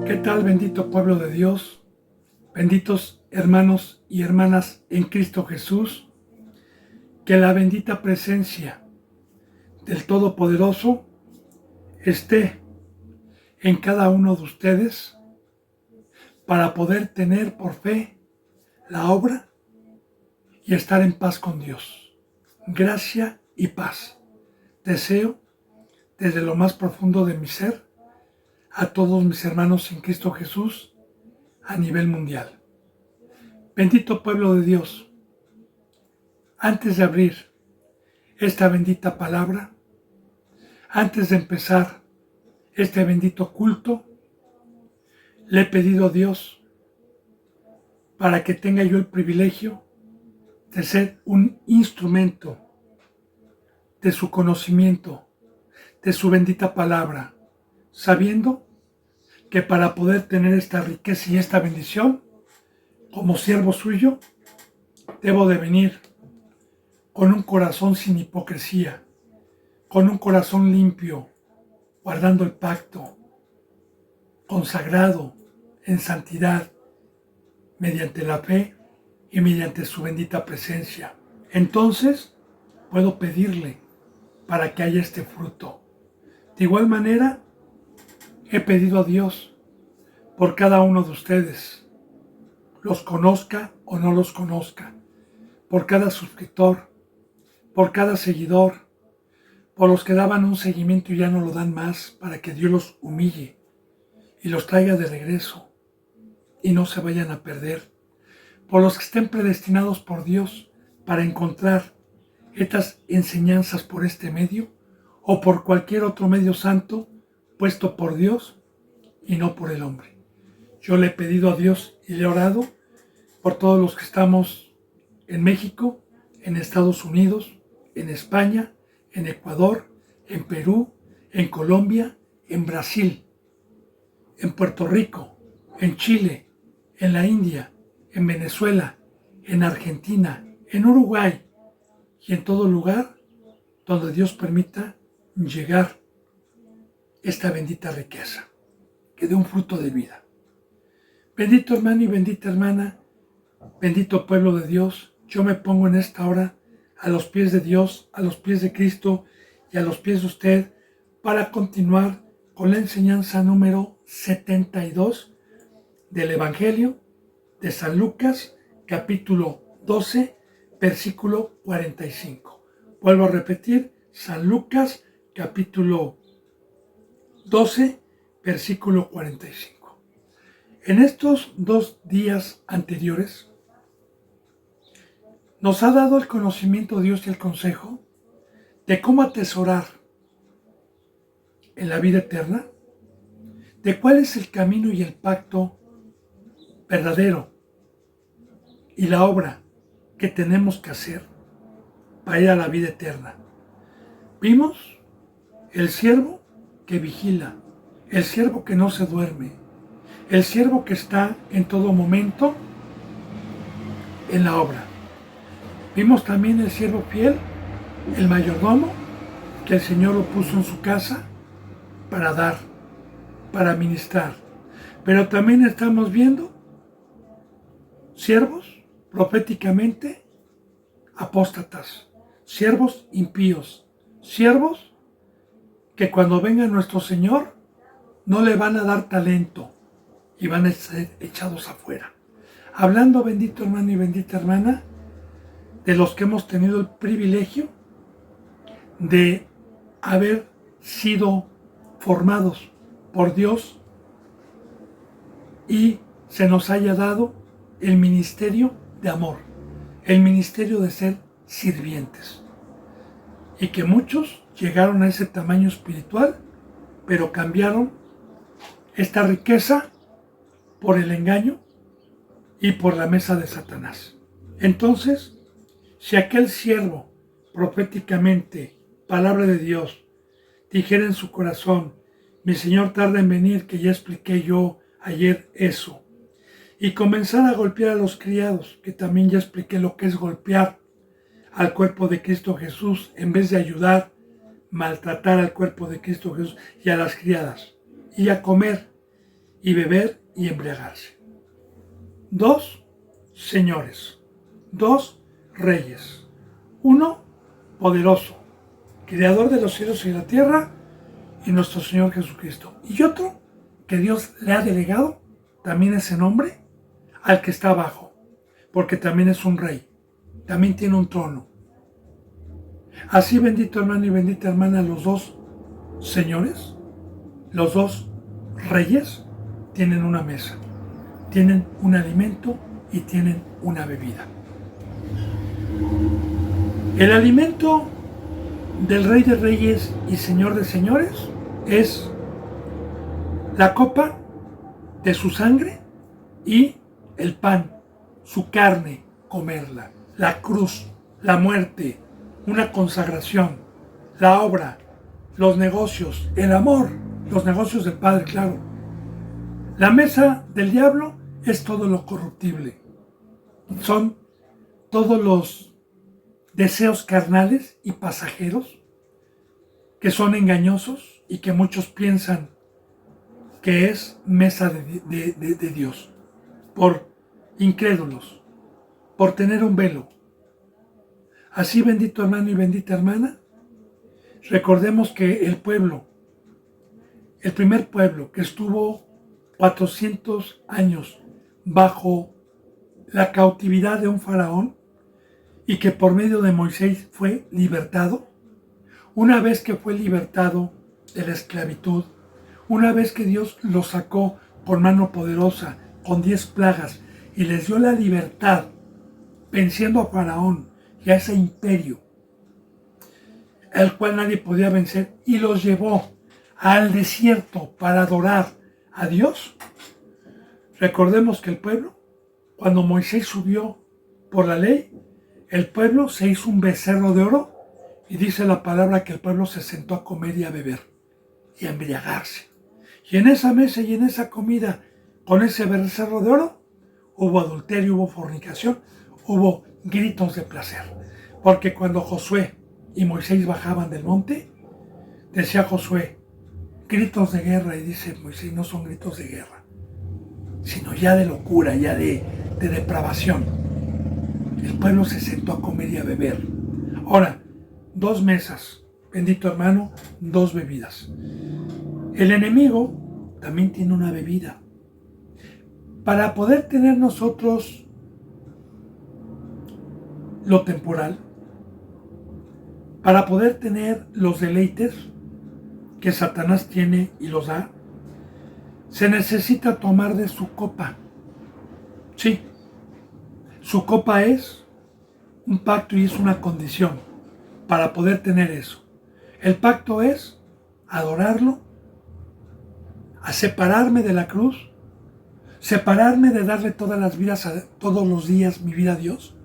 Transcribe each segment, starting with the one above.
¿Qué tal, bendito pueblo de Dios? Benditos hermanos y hermanas en Cristo Jesús. Que la bendita presencia del Todopoderoso esté en cada uno de ustedes para poder tener por fe la obra y estar en paz con Dios. Gracia y paz. Deseo desde lo más profundo de mi ser a todos mis hermanos en Cristo Jesús a nivel mundial. Bendito pueblo de Dios, antes de abrir esta bendita palabra, antes de empezar este bendito culto, le he pedido a Dios para que tenga yo el privilegio de ser un instrumento de su conocimiento, de su bendita palabra, sabiendo que para poder tener esta riqueza y esta bendición, como siervo suyo, debo de venir con un corazón sin hipocresía, con un corazón limpio, guardando el pacto, consagrado en santidad, mediante la fe y mediante su bendita presencia. Entonces puedo pedirle para que haya este fruto. De igual manera, he pedido a Dios por cada uno de ustedes, los conozca o no los conozca, por cada suscriptor, por cada seguidor, por los que daban un seguimiento y ya no lo dan más, para que Dios los humille y los traiga de regreso y no se vayan a perder, por los que estén predestinados por Dios para encontrar estas enseñanzas por este medio o por cualquier otro medio santo puesto por Dios y no por el hombre. Yo le he pedido a Dios y le he orado por todos los que estamos en México, en Estados Unidos, en España, en Ecuador, en Perú, en Colombia, en Brasil, en Puerto Rico, en Chile, en la India, en Venezuela, en Argentina, en Uruguay y en todo lugar donde Dios permita llegar esta bendita riqueza, que dé un fruto de vida. Bendito hermano y bendita hermana, bendito pueblo de Dios, yo me pongo en esta hora a los pies de Dios, a los pies de Cristo y a los pies de usted para continuar con la enseñanza número 72 del Evangelio de San Lucas, capítulo 12, versículo 45. Vuelvo a repetir, San Lucas, capítulo 12, versículo 45. En estos 2 días anteriores, nos ha dado el conocimiento Dios y el consejo de cómo atesorar en la vida eterna, de cuál es el camino y el pacto verdadero y la obra que tenemos que hacer para ir a la vida eterna. Vimos el siervo que vigila, el siervo que no se duerme, el siervo que está en todo momento en la obra. Vimos también el siervo fiel, el mayordomo, que el Señor lo puso en su casa para dar, para ministrar. Pero también estamos viendo siervos proféticamente apóstatas, siervos impíos, siervos que cuando venga nuestro Señor no le van a dar talento y van a ser echados afuera. Hablando, bendito hermano y bendita hermana, de los que hemos tenido el privilegio de haber sido formados por Dios y se nos haya dado el ministerio de amor, el ministerio de ser sirvientes. Y que muchos llegaron a ese tamaño espiritual, pero cambiaron esta riqueza por el engaño y por la mesa de Satanás. Entonces, si aquel siervo proféticamente, palabra de Dios, dijera en su corazón, mi Señor tarda en venir, que ya expliqué yo ayer eso, y comenzar a golpear a los criados, que también ya expliqué lo que es golpear al cuerpo de Cristo Jesús, en vez de ayudar, maltratar al cuerpo de Cristo Jesús y a las criadas, y a comer y beber y embriagarse. 2 señores, 2 reyes, uno poderoso, creador de los cielos y la tierra, y nuestro Señor Jesucristo, y otro que Dios le ha delegado también ese nombre al que está abajo, porque también es un rey, también tiene un trono. Así, bendito hermano y bendita hermana, los 2 señores, los 2 reyes tienen una mesa, tienen un alimento y tienen una bebida. El alimento del Rey de Reyes y Señor de Señores es la copa de su sangre y el pan, su carne, comerla, la cruz, la muerte, una consagración, la obra, los negocios, el amor, los negocios del Padre, claro. La mesa del diablo es todo lo corruptible, son todos los deseos carnales y pasajeros que son engañosos y que muchos piensan que es mesa de Dios, por incrédulos, por tener un velo. Así, bendito hermano y bendita hermana, recordemos que el primer pueblo que estuvo 400 años bajo la cautividad de un faraón y que por medio de Moisés fue libertado, una vez que fue libertado de la esclavitud, una vez que Dios los sacó con mano poderosa, con 10 plagas, y les dio la libertad, venciendo a Faraón y a ese imperio, el cual nadie podía vencer, y los llevó al desierto para adorar a Dios. Recordemos que el pueblo, cuando Moisés subió por la ley, el pueblo se hizo un becerro de oro, y dice la palabra que el pueblo se sentó a comer y a beber y a embriagarse. Y en esa mesa y en esa comida, con ese becerro de oro, hubo adulterio, hubo fornicación, hubo gritos de placer. Porque cuando Josué y Moisés bajaban del monte, decía Josué, gritos de guerra, y dice Moisés, no son gritos de guerra, sino ya de locura, ya de depravación. El pueblo se sentó a comer y a beber. Ahora, 2 mesas, bendito hermano, 2 bebidas. El enemigo también tiene una bebida. Para poder tener nosotros lo temporal, para poder tener los deleites que Satanás tiene y los da, se necesita tomar de su copa. Sí, su copa es un pacto y es una condición para poder tener eso. El pacto es adorarlo, a separarme de la cruz, separarme de darle todas los días mi vida a Dios,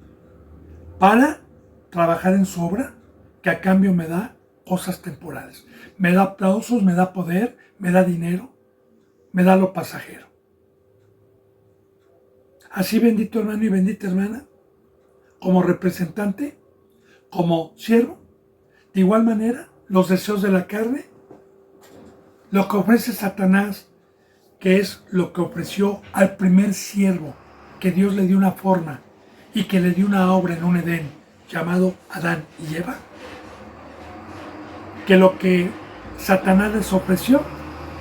para trabajar en su obra, que a cambio me da cosas temporales. Me da aplausos, me da poder, me da dinero, me da lo pasajero. Así, bendito hermano y bendita hermana, como representante, como siervo, de igual manera, los deseos de la carne, lo que ofrece Satanás, que es lo que ofreció al primer siervo, que Dios le dio una forma y que le dio una obra en un Edén llamado Adán y Eva, que lo que Satanás les ofreció,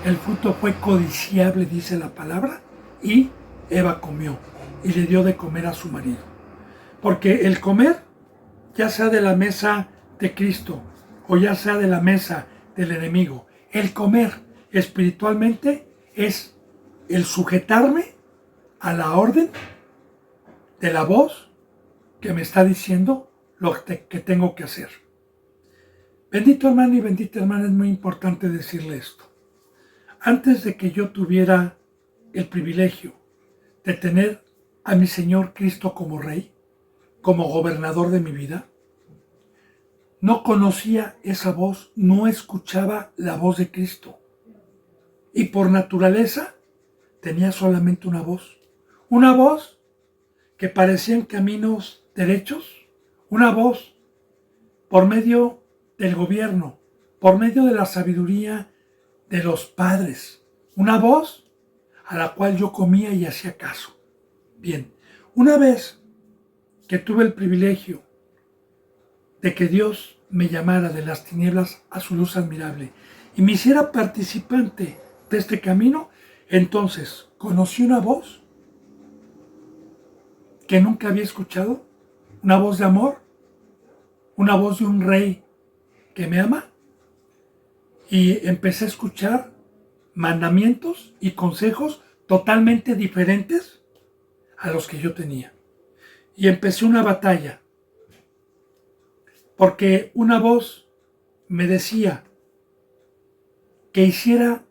el fruto fue codiciable, dice la palabra, y Eva comió y le dio de comer a su marido. Porque el comer, ya sea de la mesa de Cristo o ya sea de la mesa del enemigo, el comer espiritualmente es el sujetarme a la orden de la voz que me está diciendo lo que tengo que hacer. Bendito hermano y bendita hermana, es muy importante decirle esto. Antes de que yo tuviera el privilegio de tener a mi Señor Cristo como Rey, como gobernador de mi vida, no conocía esa voz, no escuchaba la voz de Cristo. Y por naturaleza tenía solamente una voz que parecía en caminos derechos, una voz por medio del gobierno, por medio de la sabiduría de los padres, una voz a la cual yo comía y hacía caso. Bien, una vez que tuve el privilegio de que Dios me llamara de las tinieblas a su luz admirable y me hiciera participante de este camino, entonces conocí una voz que nunca había escuchado, una voz de amor, una voz de un rey que me ama, y empecé a escuchar mandamientos y consejos totalmente diferentes a los que yo tenía. Y empecé una batalla, porque una voz me decía que hiciera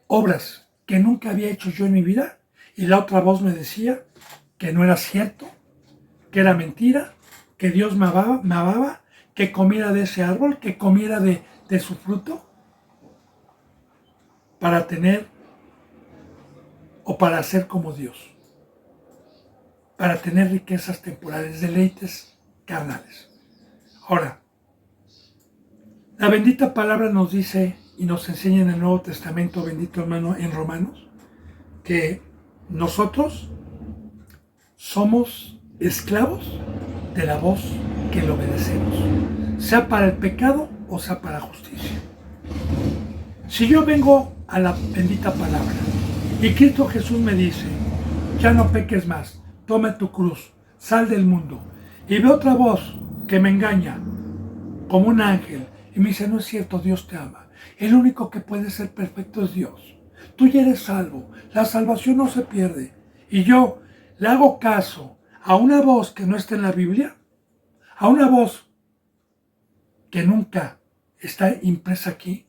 obras que nunca había hecho yo en mi vida, y la otra voz me decía que no era cierto, que era mentira, que Dios me amaba, que comiera de ese árbol, que comiera de su fruto, para tener o para ser como Dios, para tener riquezas temporales, deleites carnales. Ahora, la bendita palabra nos dice y nos enseña en el Nuevo Testamento, bendito hermano, en Romanos, que nosotros somos esclavos de la voz que le obedecemos, sea para el pecado o sea para la justicia. Si yo vengo a la bendita palabra y Cristo Jesús me dice, ya no peques más, toma tu cruz, sal del mundo, y veo otra voz que me engaña como un ángel y me dice, no es cierto, Dios te ama, el único que puede ser perfecto es Dios, tú ya eres salvo, la salvación no se pierde, y yo le hago caso a una voz que no está en la Biblia, a una voz que nunca está impresa aquí,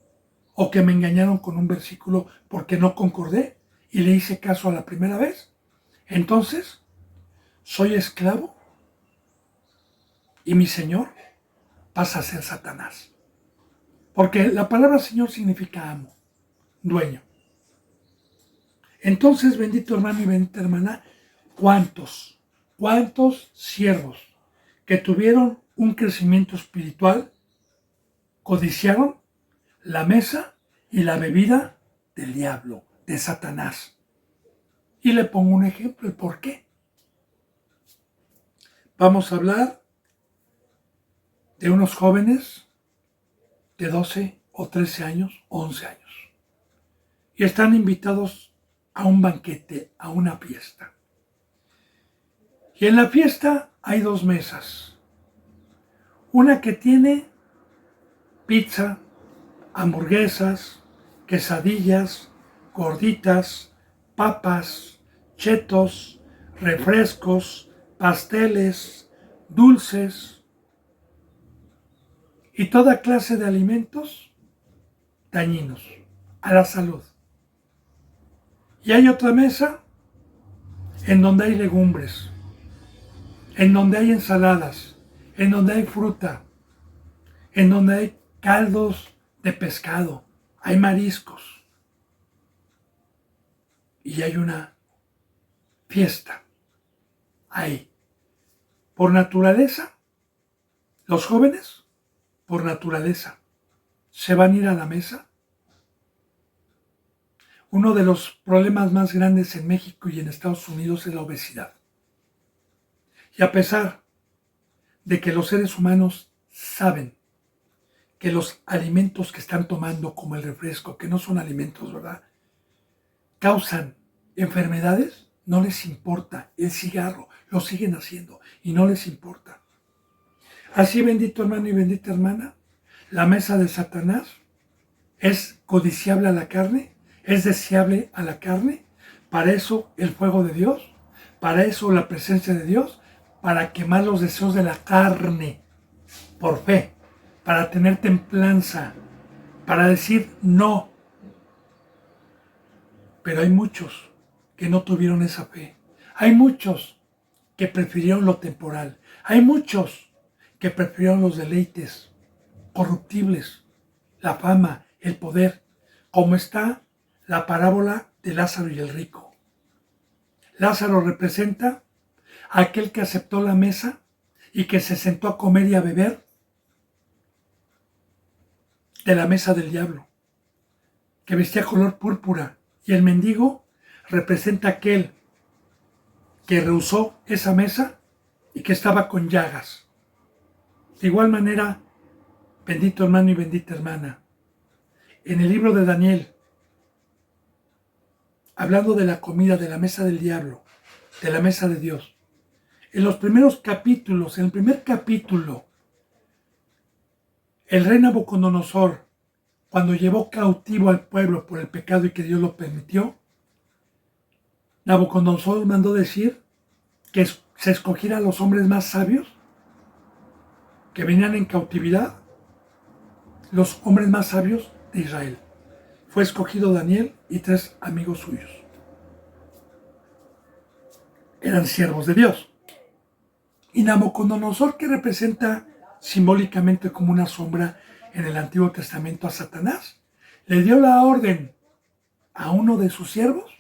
o que me engañaron con un versículo porque no concordé y le hice caso a la primera vez, entonces soy esclavo y mi Señor pasa a ser Satanás. Porque la palabra Señor significa amo, dueño. Entonces, bendito hermano y bendita hermana, ¿cuántos siervos que tuvieron un crecimiento espiritual codiciaron la mesa y la bebida del diablo, de Satanás? Y le pongo un ejemplo, el por qué. Vamos a hablar de unos jóvenes de 12 o 13 años, 11 años. Y están invitados a un banquete, a una fiesta. Y en la fiesta hay dos mesas. Una que tiene pizza, hamburguesas, quesadillas, gorditas, papas, chetos, refrescos, pasteles, dulces y toda clase de alimentos dañinos a la salud. Y hay otra mesa en donde hay legumbres, en donde hay ensaladas, en donde hay fruta, en donde hay caldos de pescado, hay mariscos. Y hay una fiesta ahí. Por naturaleza, los jóvenes, por naturaleza, se van a ir a la mesa. Uno de los problemas más grandes en México y en Estados Unidos es la obesidad. Y a pesar de que los seres humanos saben que los alimentos que están tomando, como el refresco, que no son alimentos, ¿verdad?, causan enfermedades, no les importa. El cigarro lo siguen haciendo y no les importa. Así, bendito hermano y bendita hermana, la mesa de Satanás es codiciable a la carne, es deseable a la carne. Para eso el fuego de Dios, para eso la presencia de Dios, para quemar los deseos de la carne por fe, para tener templanza, para decir no. Pero hay muchos que no tuvieron esa fe. Hay muchos que prefirieron lo temporal. Hay muchos que prefirieron los deleites corruptibles, la fama, el poder, como está la parábola de Lázaro y el rico. Lázaro representa a aquel que aceptó la mesa y que se sentó a comer y a beber de la mesa del diablo, que vestía color púrpura Y el mendigo representa aquel que rehusó esa mesa y que estaba con llagas. De igual manera, bendito hermano y bendita hermana, en el libro de Daniel, hablando de la comida de la mesa del diablo, de la mesa de Dios, en los primeros capítulos, en el primer capítulo, el rey Nabucodonosor, cuando llevó cautivo al pueblo por el pecado y que Dios lo permitió, Nabucodonosor mandó decir que se escogiera a los hombres más sabios que venían en cautividad, los hombres más sabios de Israel. Fue escogido Daniel y 3 amigos suyos. Eran siervos de Dios. Y Nabucodonosor, que representa simbólicamente como una sombra en el Antiguo Testamento a Satanás, le dio la orden a uno de sus siervos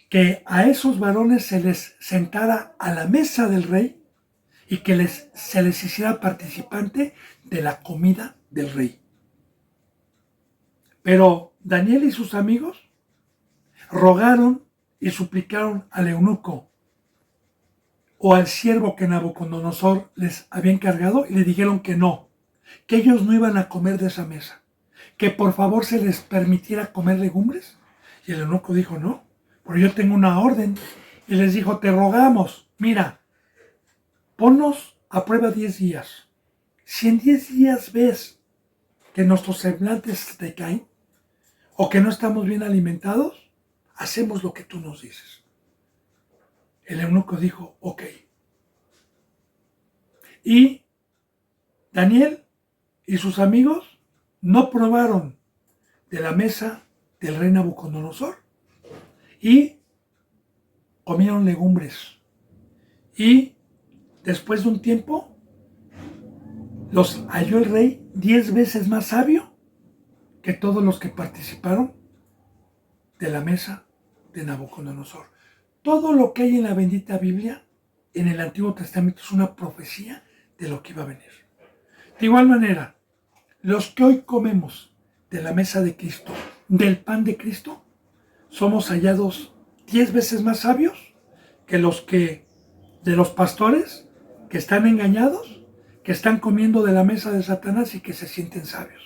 que a esos varones se les sentara a la mesa del rey y que se les hiciera participante de la comida del rey. Pero Daniel y sus amigos rogaron y suplicaron al eunuco o al siervo que Nabucodonosor les había encargado y le dijeron que no, que ellos no iban a comer de esa mesa, que por favor se les permitiera comer legumbres. Y el eunuco dijo no, pero yo tengo una orden. Y les dijo, te rogamos, mira, ponnos a prueba 10 días. Si en 10 días ves que nuestros semblantes decaen o que no estamos bien alimentados, hacemos lo que tú nos dices. El eunuco dijo, ok. Y Daniel y sus amigos no probaron de la mesa del rey Nabucodonosor y comieron legumbres. Y después de un tiempo los halló el rey 10 veces más sabio que todos los que participaron de la mesa de Nabucodonosor. Todo lo que hay en la bendita Biblia, en el Antiguo Testamento, es una profecía de lo que iba a venir. De igual manera, los que hoy comemos de la mesa de Cristo, del pan de Cristo, somos hallados 10 veces más sabios que de los pastores que están engañados, que están comiendo de la mesa de Satanás y que se sienten sabios.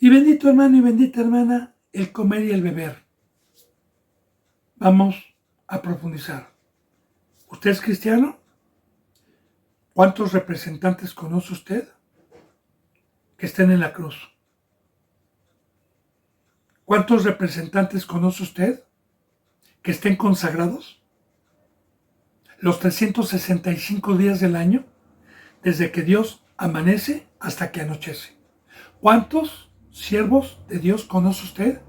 Y bendito hermano y bendita hermana, el comer y el beber. Vamos a profundizar. ¿Usted es cristiano? ¿Cuántos representantes conoce usted que estén en la cruz? ¿Cuántos representantes conoce usted que estén consagrados? Los 365 días del año, desde que Dios amanece hasta que anochece. ¿Cuántos siervos de Dios conoce usted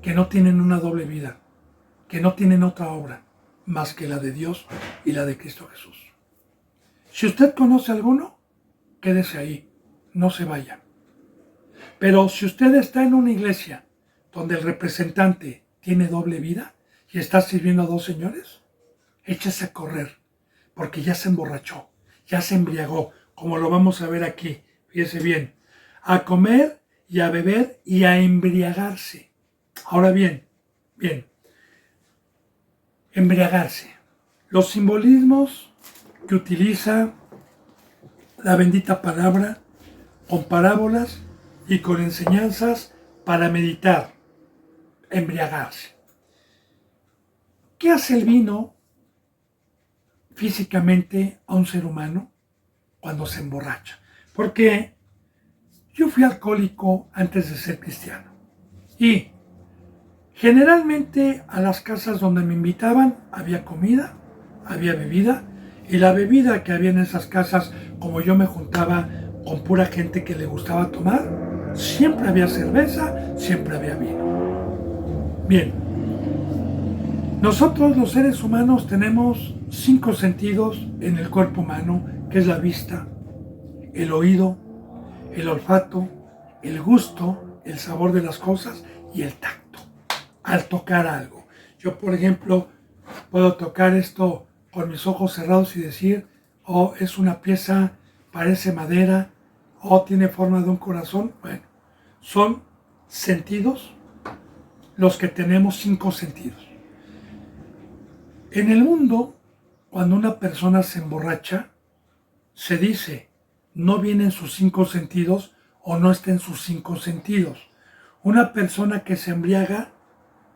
que no tienen una doble vida, que no tienen otra obra más que la de Dios y la de Cristo Jesús? Si usted conoce alguno, quédese ahí, no se vaya. Pero si usted está en una iglesia donde el representante tiene doble vida y está sirviendo a 2 señores, échese a correr, porque ya se emborrachó, ya se embriagó, como lo vamos a ver aquí, fíjese bien, a comer y a beber y a embriagarse. Ahora bien, embriagarse. Los simbolismos que utiliza la bendita palabra con parábolas y con enseñanzas para meditar, embriagarse. ¿Qué hace el vino físicamente a un ser humano cuando se emborracha? Porque yo fui alcohólico antes de ser cristiano y generalmente a las casas donde me invitaban había comida, había bebida, y la bebida que había en esas casas, como yo me juntaba con pura gente que le gustaba tomar, siempre había cerveza, siempre había vino. Bien, nosotros los seres humanos tenemos 5 sentidos en el cuerpo humano, que es la vista, el oído, el olfato, el gusto, el sabor de las cosas y el tacto. Al tocar algo, yo por ejemplo puedo tocar esto con mis ojos cerrados y decir, oh, es una pieza, parece madera, oh, tiene forma de un corazón. Bueno, son sentidos los que tenemos 5 sentidos. En el mundo, cuando una persona se emborracha, se dice, no vienen sus 5 sentidos o no está en sus 5 sentidos. Una persona que se embriaga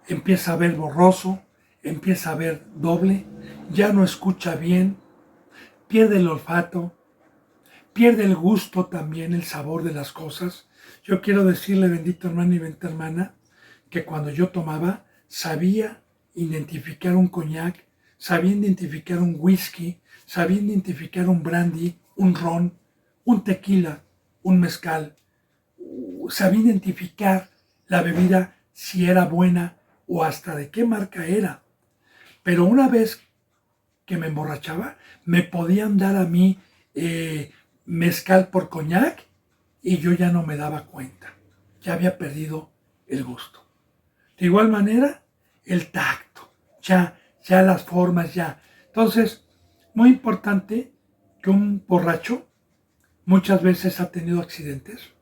empieza a ver borroso, empieza a ver doble, ya no escucha bien, pierde el olfato, pierde el gusto también, el sabor de las cosas. Yo quiero decirle, bendito hermano y bendita hermana, que cuando yo tomaba, sabía identificar un coñac, sabía identificar un whisky, sabía identificar un brandy, un ron, un tequila, un mezcal. Sabía identificar la bebida si era buena o hasta de qué marca era. Pero una vez que me emborrachaba, me podían dar a mí mezcal por coñac y yo ya no me daba cuenta. Ya había perdido el gusto. De igual manera, el tacto, ya las formas, ya. Entonces, muy importante que un borracho muchas veces ha tenido accidentes,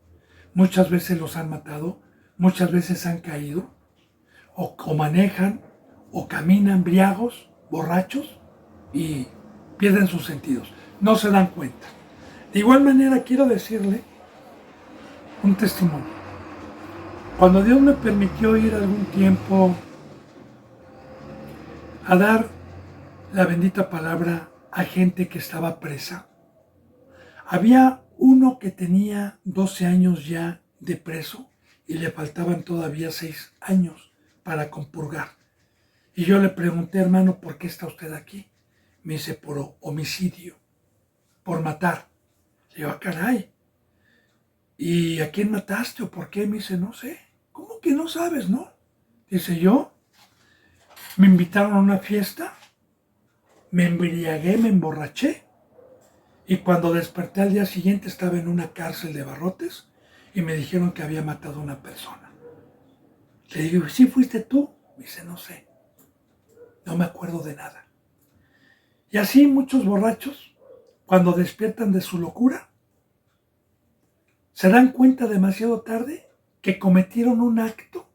muchas veces los han matado, muchas veces han caído, o manejan, o caminan embriagos, borrachos, y pierden sus sentidos. No se dan cuenta. De igual manera, quiero decirle un testimonio. Cuando Dios me permitió ir algún tiempo a dar la bendita palabra a gente que estaba presa, había uno que tenía 12 años ya de preso y le faltaban todavía 6 años para compurgar. Y yo le pregunté, hermano, ¿por qué está usted aquí? Me dice, por homicidio, por matar. Le digo, caray, ¿y a quién mataste o por qué? Me dice, no sé. ¿Cómo que no sabes, no? Dice, yo me invitaron a una fiesta, me embriagué, me emborraché, y cuando desperté al día siguiente estaba en una cárcel de barrotes y me dijeron que había matado a una persona. Le digo, ¿sí fuiste tú? Me dice, no sé, no me acuerdo de nada. Y así muchos borrachos, cuando despiertan de su locura, se dan cuenta demasiado tarde que cometieron un acto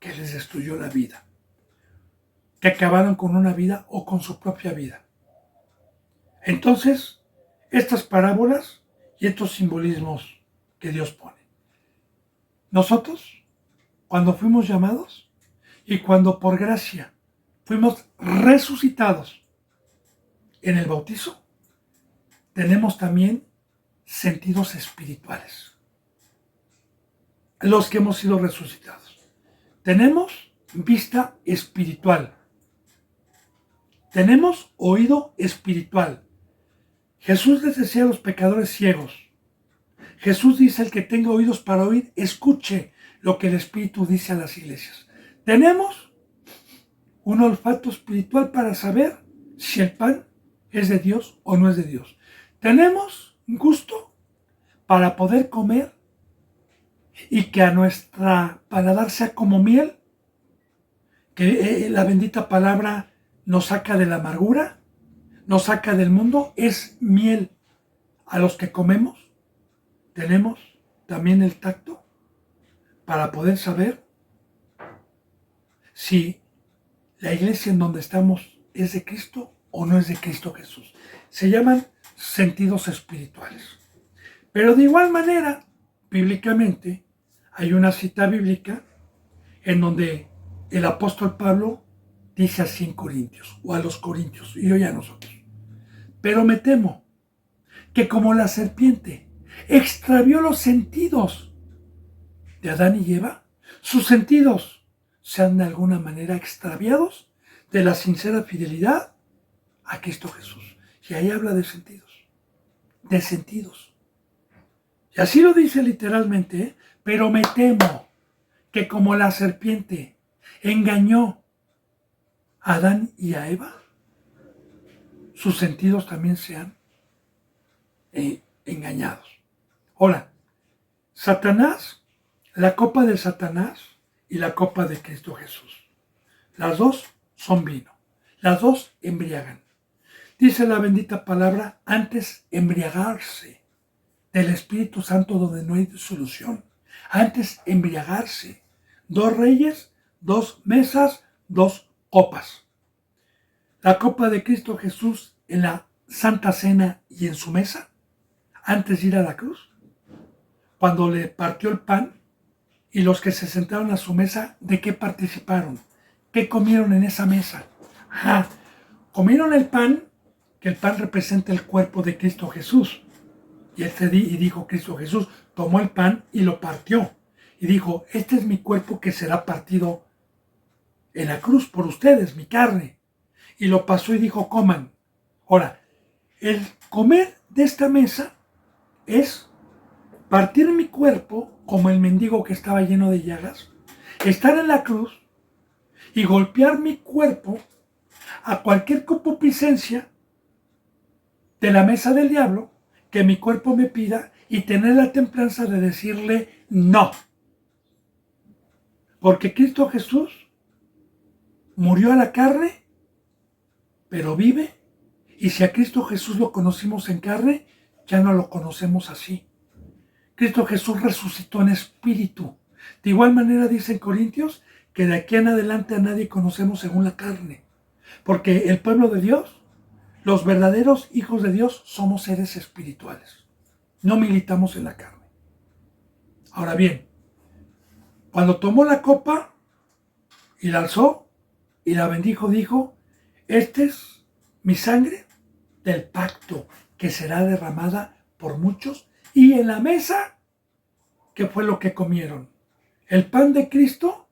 que les destruyó la vida, que acabaron con una vida o con su propia vida. Entonces, estas parábolas y estos simbolismos que Dios pone. Nosotros, cuando fuimos llamados y cuando por gracia fuimos resucitados en el bautizo, tenemos también sentidos espirituales. Los que hemos sido resucitados. Tenemos vista espiritual. Tenemos oído espiritual. Jesús les decía a los pecadores ciegos. Jesús dice, el que tenga oídos para oír, escuche lo que el Espíritu dice a las iglesias. Tenemos un olfato espiritual para saber si el pan es de Dios o no es de Dios. Tenemos gusto para poder comer y que a nuestra paladar sea como miel, que la bendita palabra nos saca de la amargura, nos saca del mundo, es miel a los que comemos. Tenemos también el tacto para poder saber si la iglesia en donde estamos es de Cristo o no es de Cristo Jesús. Se llaman sentidos espirituales. Pero de igual manera, bíblicamente, hay una cita bíblica en donde el apóstol Pablo dice así en Corintios, o a los Corintios, y hoy a nosotros. Pero me temo que como la serpiente extravió los sentidos de Adán y Eva, sus sentidos sean de alguna manera extraviados de la sincera fidelidad a Cristo Jesús. Y ahí habla de sentidos, de sentidos. Y así lo dice literalmente, pero me temo que como la serpiente engañó a Adán y a Eva, sus sentidos también sean engañados. Ahora, Satanás, la copa de Satanás y la copa de Cristo Jesús. Las dos son vino. Las dos embriagan. Dice la bendita palabra, antes embriagarse del Espíritu Santo donde no hay solución. Antes embriagarse 2 reyes, 2 mesas, 2 copas. La copa de Cristo Jesús en la Santa Cena y en su mesa, antes de ir a la cruz, cuando le partió el pan, y los que se sentaron a su mesa, ¿de qué participaron? ¿Qué comieron en esa mesa? Comieron el pan, que el pan representa el cuerpo de Cristo Jesús. Y dijo Cristo Jesús, tomó el pan y lo partió. Y dijo, este es mi cuerpo que será partido en la cruz por ustedes, mi carne. Y lo pasó y dijo, coman. Ahora, el comer de esta mesa es partir mi cuerpo como el mendigo que estaba lleno de llagas, estar en la cruz y golpear mi cuerpo a cualquier concupiscencia de la mesa del diablo que mi cuerpo me pida y tener la templanza de decirle no. Porque Cristo Jesús murió a la carne, pero vive, y si a Cristo Jesús lo conocimos en carne, ya no lo conocemos así. Cristo Jesús resucitó en espíritu. De igual manera dice en Corintios que de aquí en adelante a nadie conocemos según la carne. Porque el pueblo de Dios, los verdaderos hijos de Dios, somos seres espirituales. No militamos en la carne. Ahora bien, cuando tomó la copa y la alzó y la bendijo, dijo, esta es mi sangre del pacto que será derramada por muchos. Y en la mesa, ¿qué fue lo que comieron? El pan de Cristo.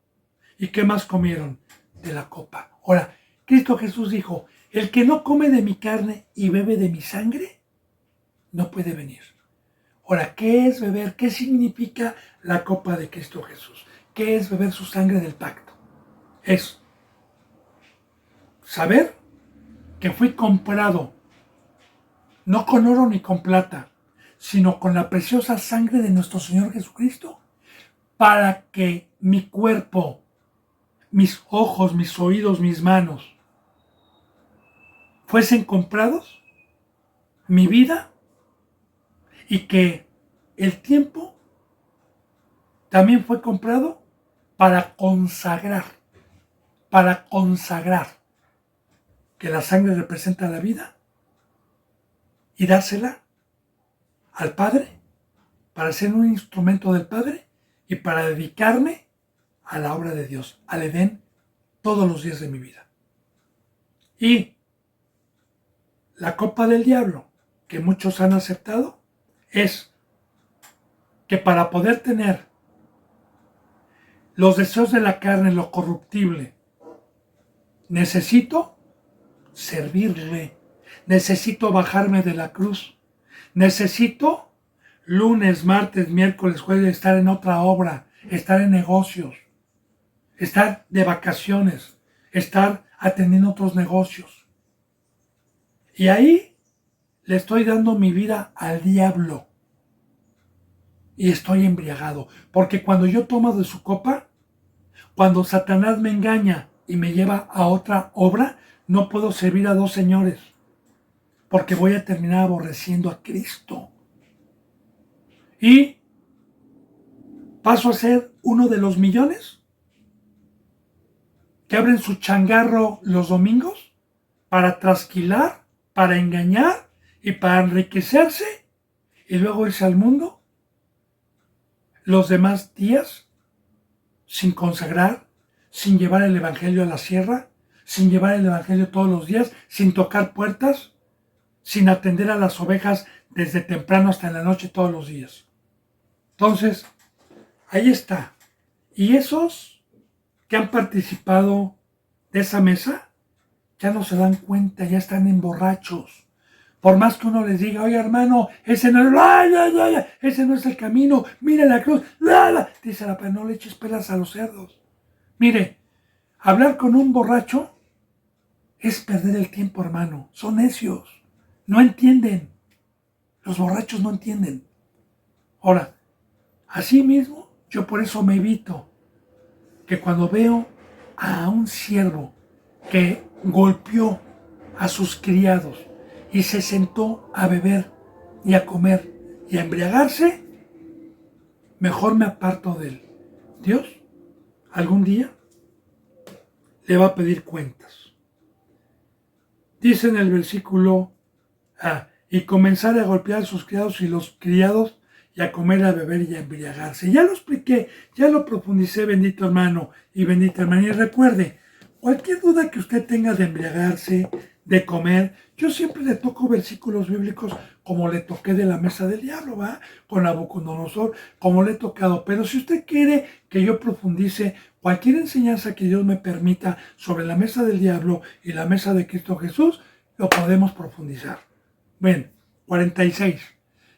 ¿Y qué más comieron? De la copa. Ahora, Cristo Jesús dijo, el que no come de mi carne y bebe de mi sangre, no puede venir. Ahora, ¿qué es beber? ¿Qué significa la copa de Cristo Jesús? ¿Qué es beber su sangre del pacto? Es saber que fui comprado, no con oro ni con plata, sino con la preciosa sangre de nuestro Señor Jesucristo, para que mi cuerpo, mis ojos, mis oídos, mis manos, fuesen comprados, mi vida, y que el tiempo también fue comprado para consagrar, que la sangre representa la vida, y dársela al Padre, para ser un instrumento del Padre y para dedicarme a la obra de Dios, al Edén, todos los días de mi vida. Y la copa del diablo, que muchos han aceptado, es que para poder tener los deseos de la carne, lo corruptible, necesito servirle, necesito bajarme de la cruz, necesito lunes, martes, miércoles, jueves estar en otra obra, estar en negocios, estar de vacaciones, estar atendiendo otros negocios. Y ahí le estoy dando mi vida al diablo. Y estoy embriagado. Porque cuando yo tomo de su copa, cuando Satanás me engaña y me lleva a otra obra, no puedo servir a dos señores. Porque voy a terminar aborreciendo a Cristo. Y paso a ser uno de los millones que abren su changarro los domingos para trasquilar, para engañar y para enriquecerse y luego irse al mundo los demás días sin consagrar, sin llevar el evangelio a la sierra, sin llevar el evangelio todos los días, sin tocar puertas, sin atender a las ovejas desde temprano hasta en la noche todos los días. Entonces, ahí está. Y esos que han participado de esa mesa, ya no se dan cuenta, ya están emborrachos. Por más que uno les diga, oye hermano, ese no es el camino, mira la cruz, dice la padre, no le eches pelas a los cerdos. Mire, hablar con un borracho es perder el tiempo, hermano. Son necios, no entienden. Los borrachos no entienden. Ahora, así mismo, yo por eso me evito que cuando veo a un siervo que golpeó a sus criados y se sentó a beber y a comer y a embriagarse, mejor me aparto de él. Dios, algún día le va a pedir cuentas. Dice en el versículo y comenzar a golpear a sus criados y los criados y a comer, a beber y a embriagarse. Ya lo expliqué, ya lo profundicé, bendito hermano y bendita hermana. Y recuerde, cualquier duda que usted tenga de embriagarse, de comer, yo siempre le toco versículos bíblicos como le toqué de la mesa del diablo, ¿va? Con Nabucodonosor, como le he tocado. Pero si usted quiere que yo profundice cualquier enseñanza que Dios me permita sobre la mesa del diablo y la mesa de Cristo Jesús, lo podemos profundizar. Bueno, 46.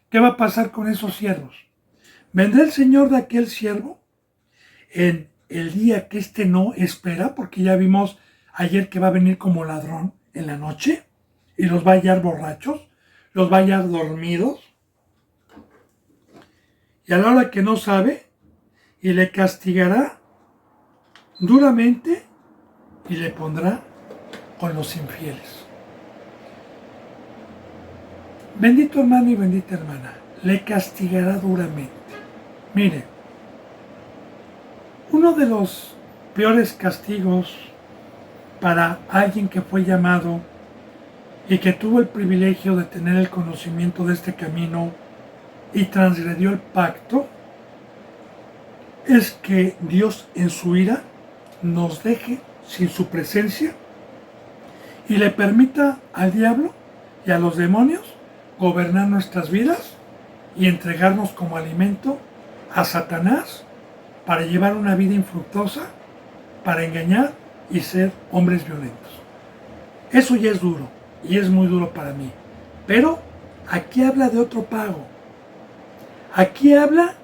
¿Qué va a pasar con esos siervos? ¿Vendrá el Señor de aquel siervo en el día que éste no espera? Porque ya vimos ayer que va a venir como ladrón en la noche y los va a hallar borrachos, los va a hallar dormidos. Y a la hora que no sabe, y le castigará duramente y le pondrá con los infieles. Bendito hermano y bendita hermana, le castigará duramente. Mire, uno de los peores castigos para alguien que fue llamado y que tuvo el privilegio de tener el conocimiento de este camino y transgredió el pacto, es que Dios en su ira nos deje sin su presencia y le permita al diablo y a los demonios gobernar nuestras vidas y entregarnos como alimento a Satanás para llevar una vida infructuosa, para engañar y ser hombres violentos. Eso ya es duro y es muy duro para mí. Pero aquí habla de otro pago. Aquí habla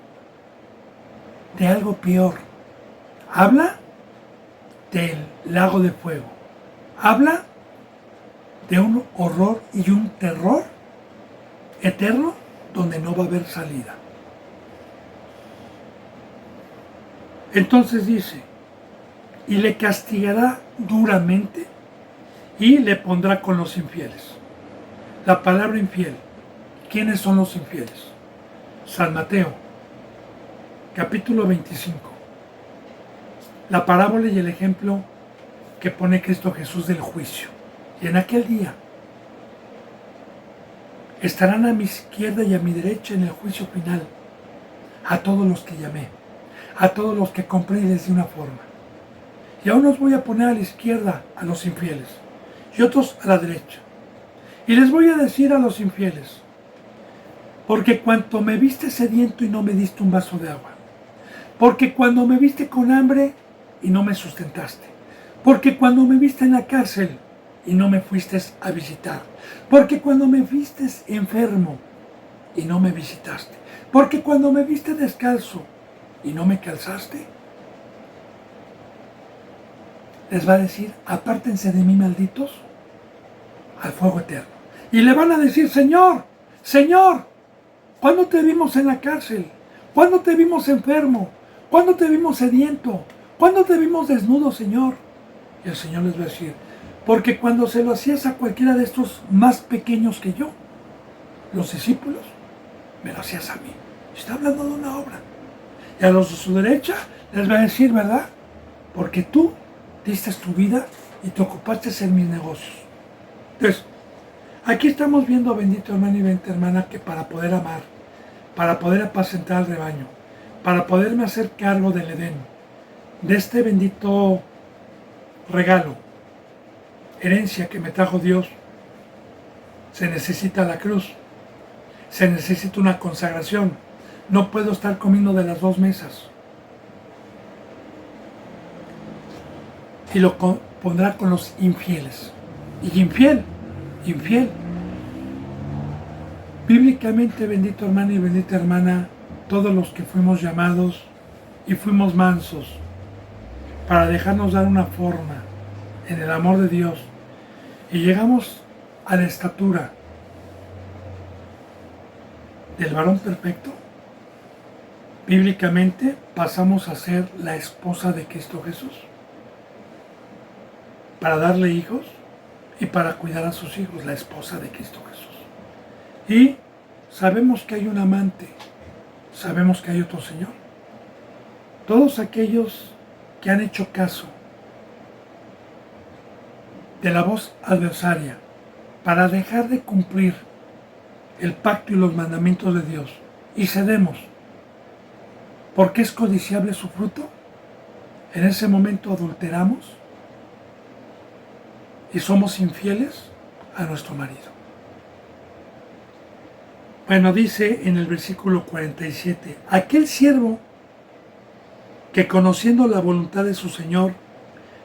de algo peor. Habla del lago de fuego. Habla de un horror y un terror eterno donde no va a haber salida. Entonces dice, y le castigará duramente y le pondrá con los infieles. La palabra infiel, ¿quiénes son los infieles? San Mateo, capítulo 25. La parábola y el ejemplo que pone Cristo Jesús del juicio. Y en aquel día estarán a mi izquierda y a mi derecha en el juicio final a todos los que llamé, a todos los que compré y les di una forma. Y a unos voy a poner a la izquierda a los infieles y otros a la derecha. Y les voy a decir a los infieles, porque cuanto me viste sediento y no me diste un vaso de agua, porque cuando me viste con hambre y no me sustentaste, porque cuando me viste en la cárcel y no me fuiste a visitar, porque cuando me viste enfermo y no me visitaste, porque cuando me viste descalzo y no me calzaste, les va a decir, apártense de mí, malditos, al fuego eterno. Y le van a decir, Señor, Señor, ¿cuándo te vimos en la cárcel? ¿Cuándo te vimos enfermo? ¿Cuándo te vimos sediento? ¿Cuándo te vimos desnudo, Señor? Y el Señor les va a decir, porque cuando se lo hacías a cualquiera de estos más pequeños que yo, los discípulos, me lo hacías a mí. Está hablando de una obra. Y a los de su derecha les va a decir, ¿verdad? Porque tú diste tu vida y te ocupaste en mis negocios. Entonces, aquí estamos viendo, bendito hermano y bendita hermana, que para poder amar, para poder apacentar al rebaño, para poderme hacer cargo del Edén, de este bendito regalo, herencia que me trajo Dios, se necesita la cruz, se necesita una consagración. No puedo estar comiendo de las dos mesas. Y lo pondrá con los infieles. Y infiel. Bíblicamente, bendito hermano y bendita hermana, todos los que fuimos llamados y fuimos mansos para dejarnos dar una forma en el amor de Dios y llegamos a la estatura del varón perfecto, bíblicamente pasamos a ser la esposa de Cristo Jesús para darle hijos y para cuidar a sus hijos, la esposa de Cristo Jesús. Y sabemos que hay un amante, sabemos que hay otro Señor. Todos aquellos que han hecho caso de la voz adversaria para dejar de cumplir el pacto y los mandamientos de Dios y cedemos porque es codiciable su fruto, en ese momento adulteramos y somos infieles a nuestro marido. Bueno, dice en el versículo 47, aquel siervo que conociendo la voluntad de su Señor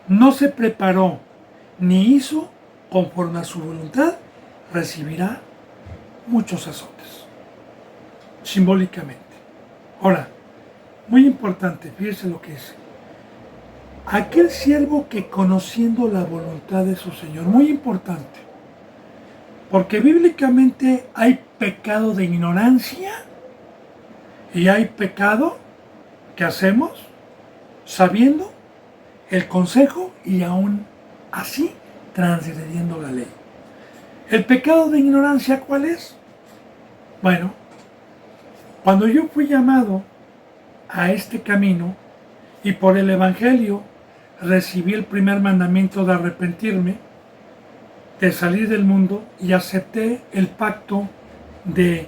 no se preparó ni hizo conforme a su voluntad, recibirá muchos azotes, simbólicamente. Ahora, muy importante, fíjese lo que dice. Aquel siervo que conociendo la voluntad de su Señor, muy importante, porque bíblicamente hay pecado de ignorancia y hay pecado que hacemos sabiendo el consejo y aún así transgrediendo la ley. ¿El pecado de ignorancia cuál es? Bueno, cuando yo fui llamado a este camino y por el Evangelio recibí el primer mandamiento de arrepentirme, de salir del mundo y acepté el pacto de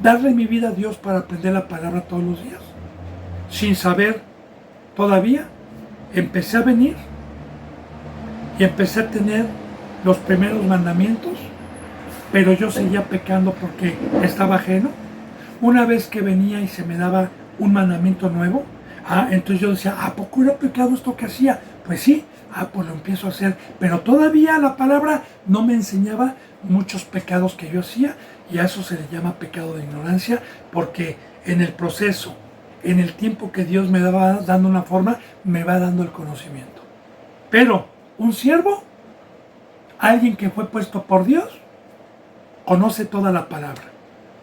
darle mi vida a Dios para aprender la palabra todos los días. Sin saber todavía, empecé a venir y empecé a tener los primeros mandamientos, pero yo seguía pecando porque estaba ajeno. Una vez que venía y se me daba un mandamiento nuevo, entonces yo decía, ¿a poco era pecado esto que hacía? Pues sí, pues lo empiezo a hacer, pero todavía la palabra no me enseñaba muchos pecados que yo hacía, y a eso se le llama pecado de ignorancia, porque en el proceso, en el tiempo que Dios me daba dando una forma, me va dando el conocimiento. Pero un siervo, alguien que fue puesto por Dios, conoce toda la palabra.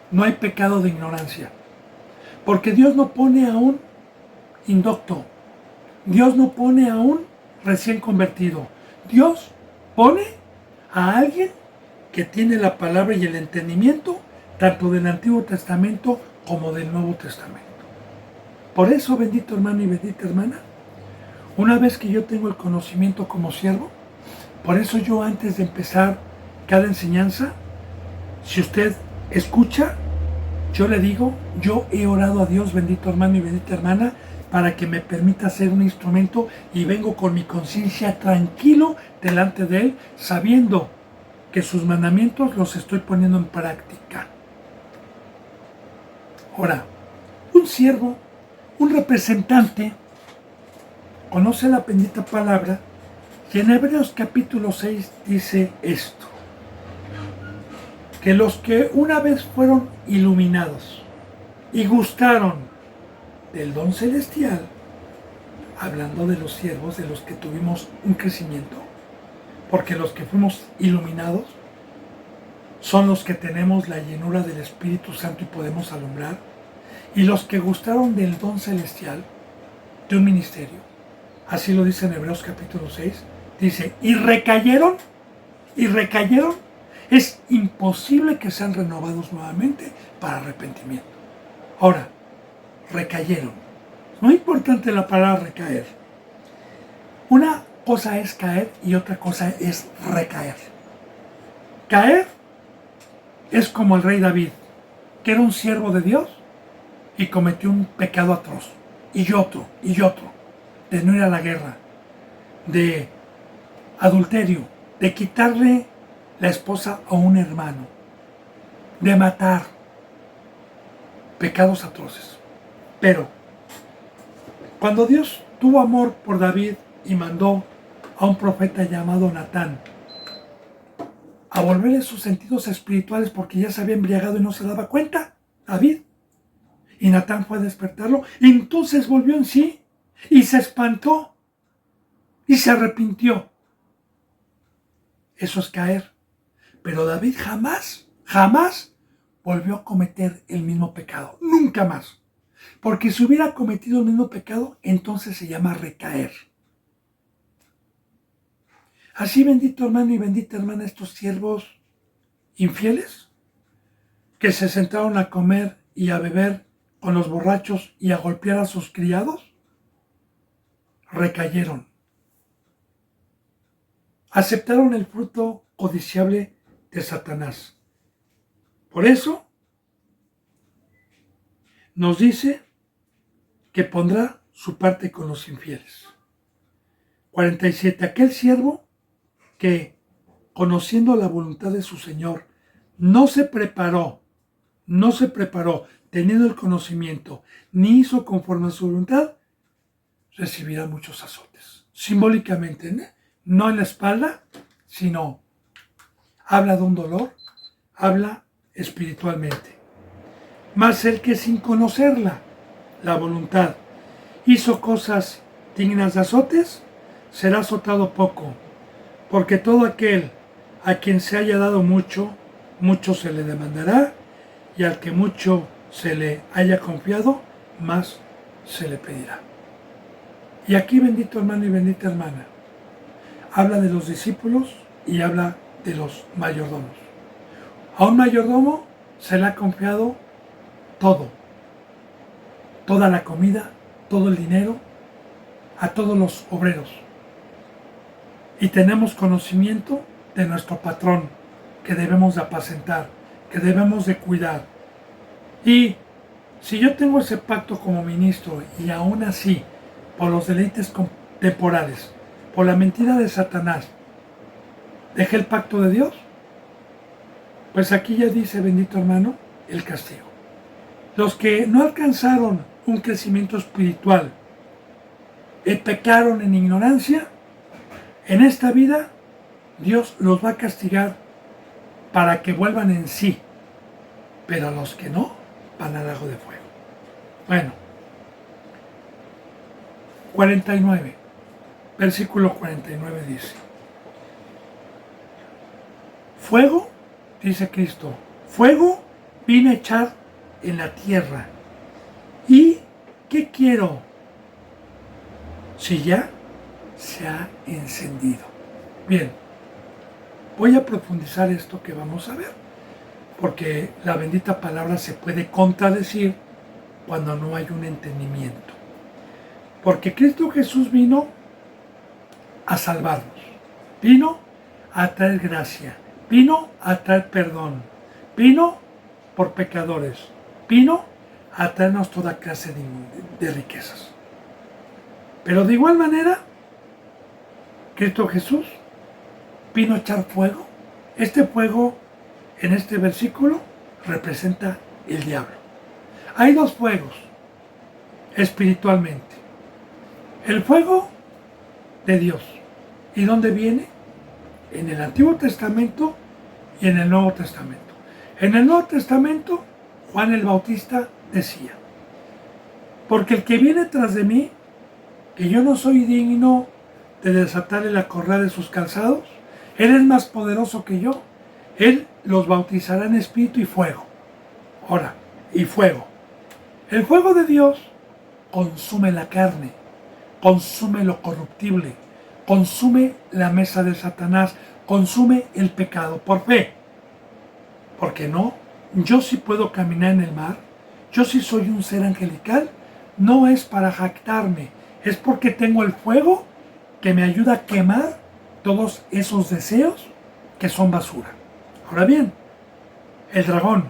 No hay pecado de ignorancia, porque Dios no pone a un indocto, Dios no pone a un recién convertido, Dios pone a alguien que tiene la palabra y el entendimiento tanto del Antiguo Testamento como del Nuevo Testamento. Por eso, bendito hermano y bendita hermana, una vez que yo tengo el conocimiento como siervo, por eso yo antes de empezar cada enseñanza, si usted escucha, yo le digo, yo he orado a Dios, bendito hermano y bendita hermana, para que me permita ser un instrumento y vengo con mi conciencia tranquilo delante de Él, sabiendo que sus mandamientos los estoy poniendo en práctica. Ahora, un siervo, un representante, conoce la bendita palabra y en Hebreos capítulo 6 dice esto, que los que una vez fueron iluminados y gustaron del don celestial, hablando de los siervos, de los que tuvimos un crecimiento, porque los que fuimos iluminados son los que tenemos la llenura del Espíritu Santo y podemos alumbrar, y los que gustaron del don celestial de un ministerio, así lo dice en Hebreos capítulo 6, dice, y recayeron, es imposible que sean renovados nuevamente para arrepentimiento. Ahora, recayeron. No es importante la palabra recaer. Una cosa es caer y otra cosa es recaer. Caer es como el rey David, que era un siervo de Dios y cometió un pecado atroz. Y otro, de no ir a la guerra, de adulterio, de quitarle la esposa a un hermano, de matar, pecados atroces. Pero cuando Dios tuvo amor por David y mandó a un profeta llamado Natán a volverle sus sentidos espirituales porque ya se había embriagado y no se daba cuenta, David, y Natán fue a despertarlo, y entonces volvió en sí y se espantó y se arrepintió. Eso es caer. Pero David jamás volvió a cometer el mismo pecado. Nunca más. Porque si hubiera cometido el mismo pecado, entonces se llama recaer. Así, bendito hermano y bendita hermana, estos siervos infieles que se sentaron a comer y a beber con los borrachos y a golpear a sus criados, recayeron. Aceptaron el fruto codiciable de Satanás. Por eso nos dice que pondrá su parte con los infieles. 47. Aquel siervo que, conociendo la voluntad de su Señor, no se preparó, teniendo el conocimiento, ni hizo conforme a su voluntad, recibirá muchos azotes. Simbólicamente, no en la espalda, sino habla de un dolor, habla espiritualmente. Mas el que sin conocerla, la voluntad, hizo cosas dignas de azotes, será azotado poco, porque todo aquel a quien se haya dado mucho, mucho se le demandará, y al que mucho se le haya confiado, más se le pedirá. Y aquí, bendito hermano y bendita hermana, habla de los discípulos y habla de los mayordomos. A un mayordomo se le ha confiado todo, toda la comida, todo el dinero, a todos los obreros. Y tenemos conocimiento de nuestro patrón, que debemos de apacentar, que debemos de cuidar. Y si yo tengo ese pacto como ministro y aún así, por los deleites temporales, por la mentira de Satanás, dejé el pacto de Dios, pues aquí ya dice, bendito hermano, el castigo. Los que no alcanzaron un crecimiento espiritual y pecaron en ignorancia, en esta vida Dios los va a castigar para que vuelvan en sí, pero los que no van al lago de fuego. Bueno, 49, versículo 49 dice: fuego, dice Cristo, fuego vine a echar en la tierra. ¿Y qué quiero? Si ya se ha encendido. Bien, voy a profundizar esto que vamos a ver, porque la bendita palabra se puede contradecir cuando no hay un entendimiento. Porque Cristo Jesús vino a salvarnos, vino a traer gracia, vino a traer perdón, vino por pecadores, vino a traernos toda clase de riquezas. Pero de igual manera, Cristo Jesús vino a echar fuego. Este fuego, en este versículo, representa el diablo. Hay dos fuegos, espiritualmente. El fuego de Dios. ¿Y dónde viene? En el Antiguo Testamento y en el Nuevo Testamento. En el Nuevo Testamento, Juan el Bautista decía: porque el que viene tras de mí, que yo no soy digno de desatarle la correa de sus calzados, él es más poderoso que yo. Él los bautizará en espíritu y fuego. Ahora, y fuego. El fuego de Dios consume la carne, consume lo corruptible, consume la mesa de Satanás, consume el pecado por fe. Porque no, yo sí puedo caminar en el mar, yo sí soy un ser angelical, no es para jactarme, es porque tengo el fuego que me ayuda a quemar todos esos deseos que son basura. Ahora bien, el dragón,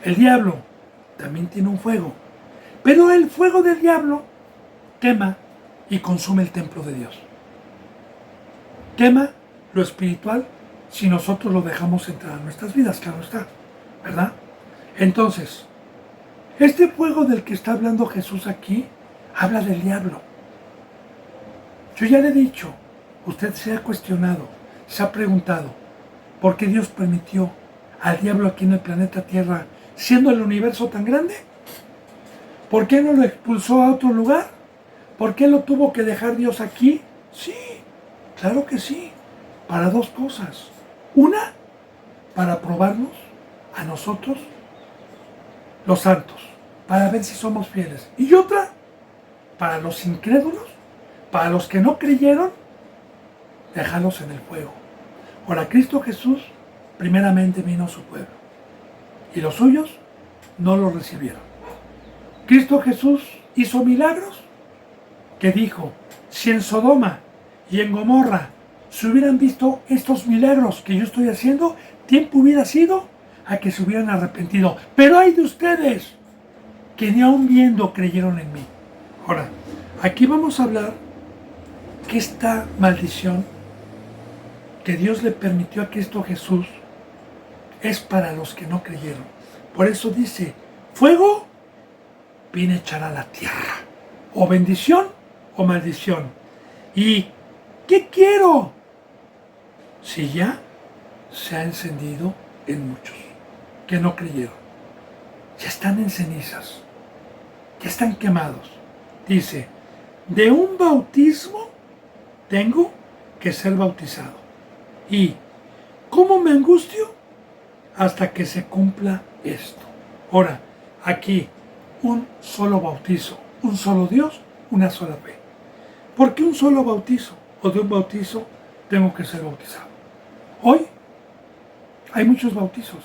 el diablo, también tiene un fuego, pero el fuego del diablo quema y consume el templo de Dios. Quema lo espiritual si nosotros lo dejamos entrar a nuestras vidas, claro está, ¿verdad? Entonces, este fuego del que está hablando Jesús aquí, habla del diablo. Yo ya le he dicho, usted se ha cuestionado, se ha preguntado, ¿por qué Dios permitió al diablo aquí en el planeta Tierra, siendo el universo tan grande? ¿Por qué no lo expulsó a otro lugar? ¿Por qué lo tuvo que dejar Dios aquí? Sí, claro que sí, para dos cosas. Una, para probarnos a nosotros, los santos, para ver si somos fieles. Y otra, para los incrédulos, para los que no creyeron, dejarlos en el fuego. Ahora, Cristo Jesús primeramente vino a su pueblo y los suyos no lo recibieron. Cristo Jesús hizo milagros que dijo, si en Sodoma y en Gomorra se hubieran visto estos milagros que yo estoy haciendo, tiempo hubiera sido a que se hubieran arrepentido. Pero hay de ustedes que ni aun viendo creyeron en mí. Ahora, aquí vamos a hablar que esta maldición que Dios le permitió a Cristo Jesús es para los que no creyeron. Por eso dice, fuego viene a echar a la tierra, o bendición o maldición. ¿Y qué quiero? Si ya se ha encendido en muchos que no creyeron, ya están en cenizas, ya están quemados. Dice, de un bautismo tengo que ser bautizado. ¿Y cómo me angustio? Hasta que se cumpla esto. Ahora, aquí, un solo bautizo, un solo Dios, una sola fe. ¿Por qué un solo bautizo? O de un bautizo tengo que ser bautizado. Hoy hay muchos bautizos.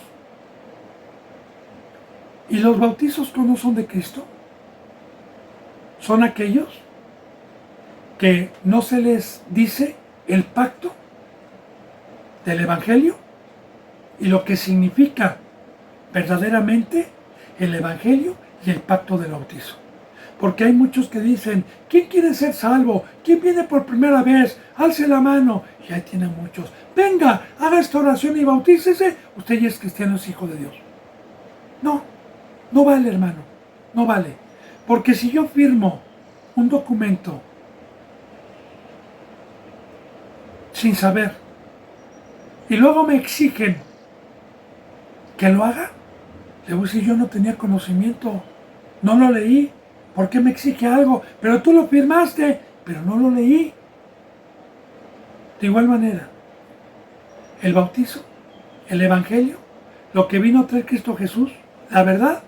¿Y los bautizos no son de Cristo? Son aquellos que no se les dice el pacto del Evangelio y lo que significa verdaderamente el Evangelio y el pacto del bautizo. Porque hay muchos que dicen, ¿quién quiere ser salvo? ¿Quién viene por primera vez? Alce la mano. Y ahí tienen muchos. Venga, haga esta oración y bautícese. Usted ya es cristiano, es hijo de Dios. No, no vale, hermano. No vale. Porque si yo firmo un documento sin saber y luego me exigen que lo haga, le voy a decir, yo no tenía conocimiento, no lo leí. ¿Por qué me exige algo? Pero tú lo firmaste, pero no lo leí. De igual manera, el bautizo, el Evangelio, lo que vino a traer Cristo Jesús, la verdad,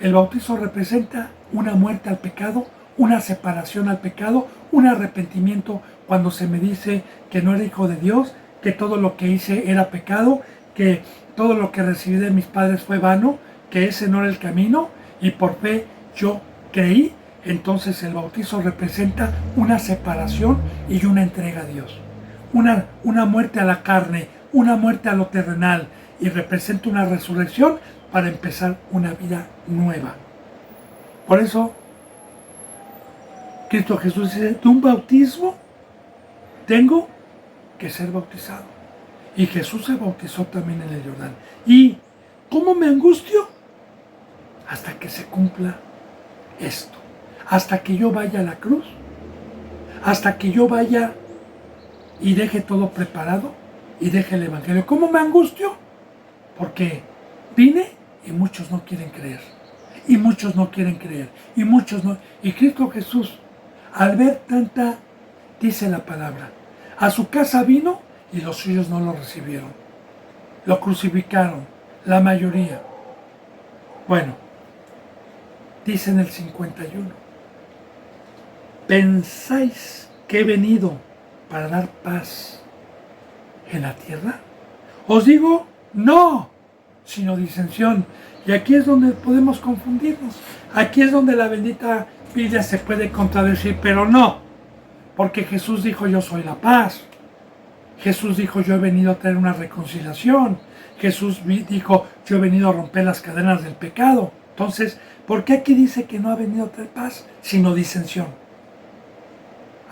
el bautizo representa una muerte al pecado, una separación al pecado, un arrepentimiento cuando se me dice que no era hijo de Dios, que todo lo que hice era pecado, que todo lo que recibí de mis padres fue vano, que ese no era el camino, y por fe yo creí. Entonces el bautizo representa una separación y una entrega a Dios. Una muerte a la carne, una muerte a lo terrenal, y representa una resurrección para empezar una vida nueva. Por eso, Cristo Jesús dice, de un bautismo tengo que ser bautizado. Y Jesús se bautizó también en el Jordán. ¿Y cómo me angustio? Hasta que se cumpla esto. Hasta que yo vaya a la cruz. Hasta que yo vaya y deje todo preparado y deje el Evangelio. ¿Cómo me angustio? Porque vine y muchos no quieren creer. Y muchos no quieren creer. Y muchos no. Y Cristo Jesús, al ver tanta, dice la palabra, a su casa vino y los suyos no lo recibieron. Lo crucificaron, la mayoría. Bueno, dice en el 51, ¿pensáis que he venido para dar paz en la tierra? Os digo, no, sino disensión. Y aquí es donde podemos confundirnos. Aquí es donde la bendita Biblia se puede contradecir, pero no. Porque Jesús dijo, yo soy la paz. Jesús dijo, yo he venido a traer una reconciliación. Jesús dijo, yo he venido a romper las cadenas del pecado. Entonces, ¿por qué aquí dice que no ha venido a traer paz, sino disensión?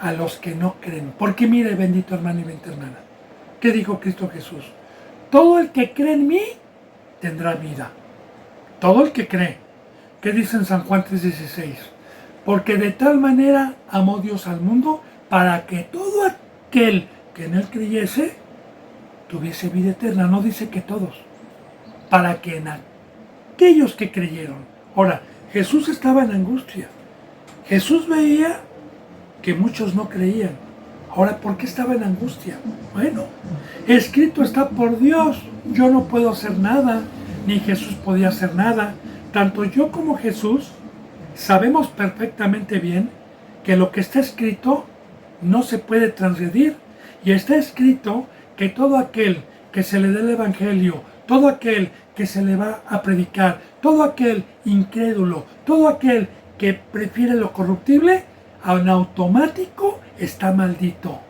A los que no creen. Porque mire, bendito hermano y bendita hermana, ¿qué dijo Cristo Jesús? Todo el que cree en mí tendrá vida. Todo el que cree. ¿Qué dice en San Juan 3:16? Porque de tal manera amó Dios al mundo para que todo aquel que en él creyese tuviese vida eterna. No dice que todos. Para que en aquellos que creyeron. Ahora, Jesús estaba en angustia. Jesús veía que muchos no creían. Ahora, ¿por qué estaba en angustia? Bueno, escrito está por Dios. Yo no puedo hacer nada, ni Jesús podía hacer nada. Tanto yo como Jesús sabemos perfectamente bien que lo que está escrito no se puede transgredir. Y está escrito que todo aquel que se le dé el Evangelio, todo aquel que se le va a predicar, todo aquel incrédulo, todo aquel que prefiere lo corruptible, en automático está maldito.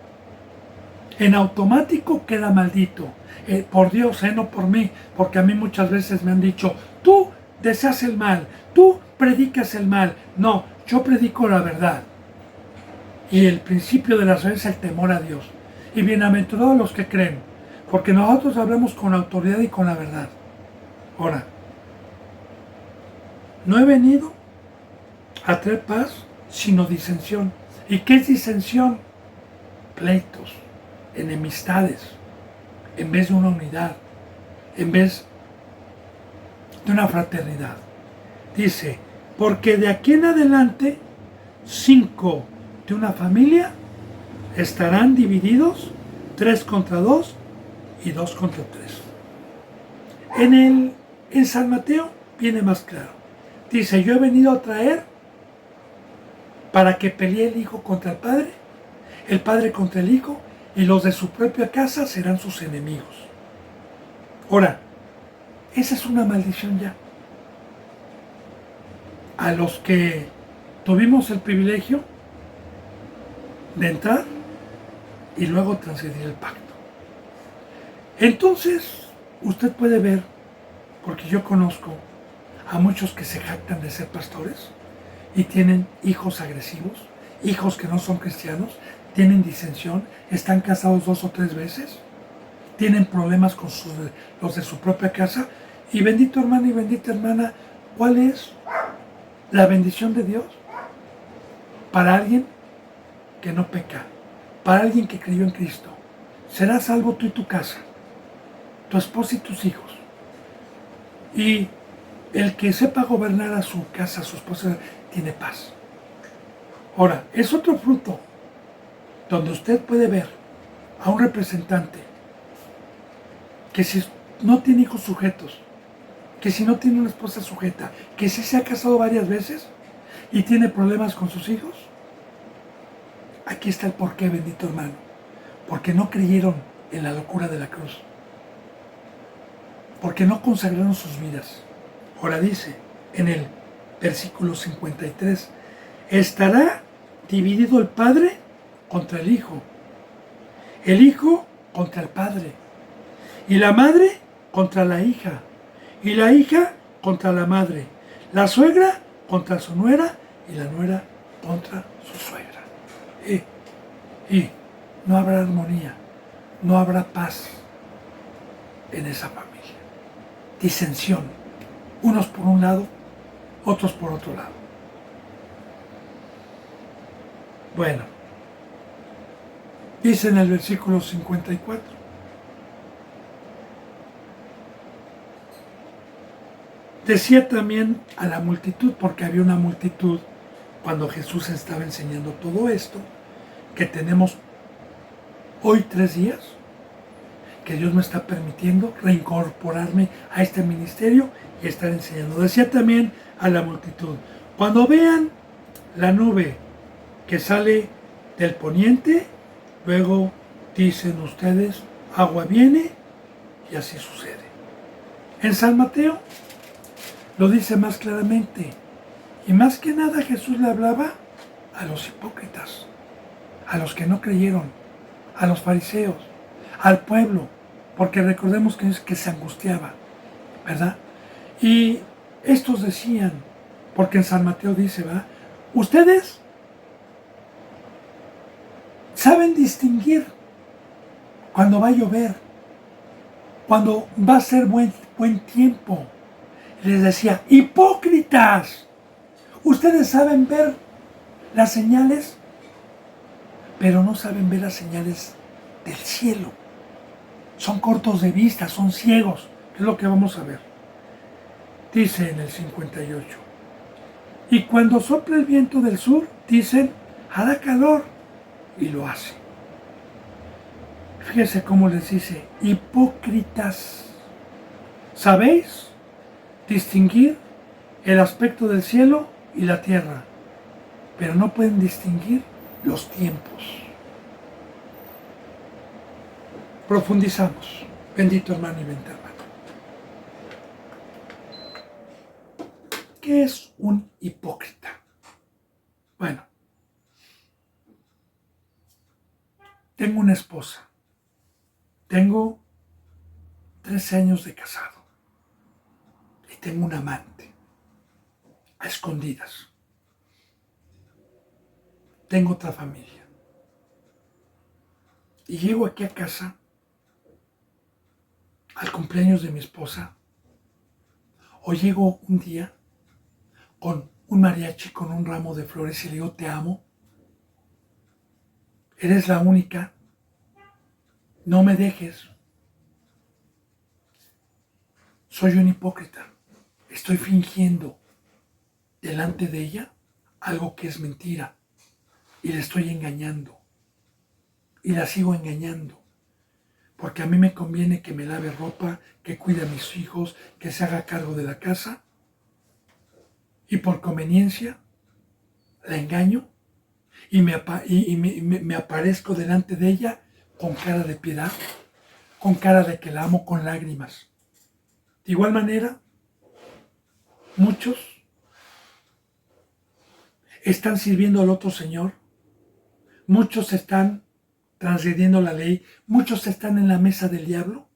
En automático queda maldito. Por Dios, no por mí, porque a mí muchas veces me han dicho, tú deseas el mal, tú predicas el mal. No, yo predico la verdad. Y el principio de la fe es el temor a Dios. Y bienaventurados los que creen, porque nosotros hablamos con autoridad y con la verdad. Ahora, no he venido a traer paz, sino disensión. ¿Y qué es disensión? Pleitos, enemistades, en vez de una unidad, en vez de una fraternidad. Dice, porque de aquí en adelante, 5 de una familia estarán divididos, 3 contra 2 y 2 contra 3. En San Mateo viene más claro. Dice, yo he venido a traer para que pelee el hijo contra el padre contra el hijo, y los de su propia casa serán sus enemigos. Ahora, esa es una maldición ya. A los que tuvimos el privilegio de entrar y luego transgredir el pacto. Entonces, usted puede ver, porque yo conozco a muchos que se jactan de ser pastores y tienen hijos agresivos, hijos que no son cristianos, tienen disensión, están casados 2 o 3 veces, tienen problemas con los de su propia casa. Y bendito hermano y bendita hermana, ¿cuál es la bendición de Dios para alguien que no peca, para alguien que creyó en Cristo? Serás salvo tú y tu casa, tu esposa y tus hijos. Y el que sepa gobernar a su casa, a su esposa, tiene paz. Ahora, es otro fruto donde usted puede ver a un representante que si no tiene hijos sujetos, que si no tiene una esposa sujeta, que si se ha casado varias veces y tiene problemas con sus hijos. Aquí está el porqué, bendito hermano. Porque no creyeron en la locura de la cruz. Porque no consagraron sus vidas. Ahora dice en el versículo 53, estará dividido el padre contra el hijo contra el padre, y la madre contra la hija contra la madre, la suegra contra su nuera y la nuera contra su suegra. Y no habrá armonía, no habrá paz en esa familia. Disensión, unos por un lado, otros por otro lado. Bueno, dice en el versículo 54, decía también a la multitud, porque había una multitud cuando Jesús estaba enseñando todo esto, que tenemos hoy 3 días, que Dios me está permitiendo reincorporarme a este ministerio y estar enseñando. Decía también a la multitud, cuando vean la nube que sale del poniente, luego dicen ustedes, agua viene, y así sucede. En San Mateo lo dice más claramente, y más que nada Jesús le hablaba a los hipócritas, a los que no creyeron, a los fariseos, al pueblo, porque recordemos que se angustiaba, ¿verdad? Y estos decían, porque en San Mateo dice, ¿verdad? Ustedes saben distinguir cuando va a llover, cuando va a ser buen tiempo. Les decía, hipócritas, ustedes saben ver las señales, pero no saben ver las señales del cielo. Son cortos de vista, son ciegos, que es lo que vamos a ver. Dice en el 58, y cuando sopla el viento del sur, dicen, hará calor, y lo hace. Fíjese cómo les dice, hipócritas, ¿sabéis distinguir el aspecto del cielo y la tierra, pero no pueden distinguir los tiempos? Profundizamos, bendito hermano y bendita hermana. ¿Qué es un hipócrita? Bueno, tengo una esposa. Tengo 13 años de casado. Y tengo un amante. A escondidas. Tengo otra familia. Y llego aquí a casa al cumpleaños de mi esposa. O llego un día con un mariachi con un ramo de flores y le digo, te amo. Eres la única. No me dejes. Soy un hipócrita. Estoy fingiendo delante de ella algo que es mentira. Y le estoy engañando. Y la sigo engañando. Porque a mí me conviene que me lave ropa, que cuide a mis hijos, que se haga cargo de la casa. Y por conveniencia la engaño y me aparezco delante de ella con cara de piedad, con cara de que la amo con lágrimas. De igual manera, muchos están sirviendo al otro señor, muchos están transgrediendo la ley, muchos están en la mesa del diablo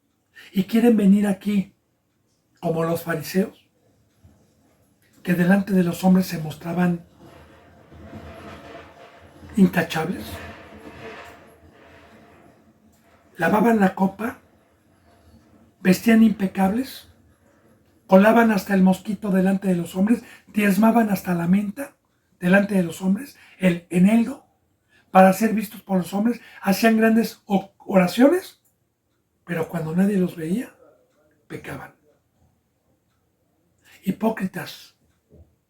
y quieren venir aquí como los fariseos, que delante de los hombres se mostraban intachables, lavaban la copa, vestían impecables, colaban hasta el mosquito delante de los hombres, diezmaban hasta la menta delante de los hombres, el eneldo, para ser vistos por los hombres, hacían grandes oraciones, pero cuando nadie los veía, pecaban. Hipócritas,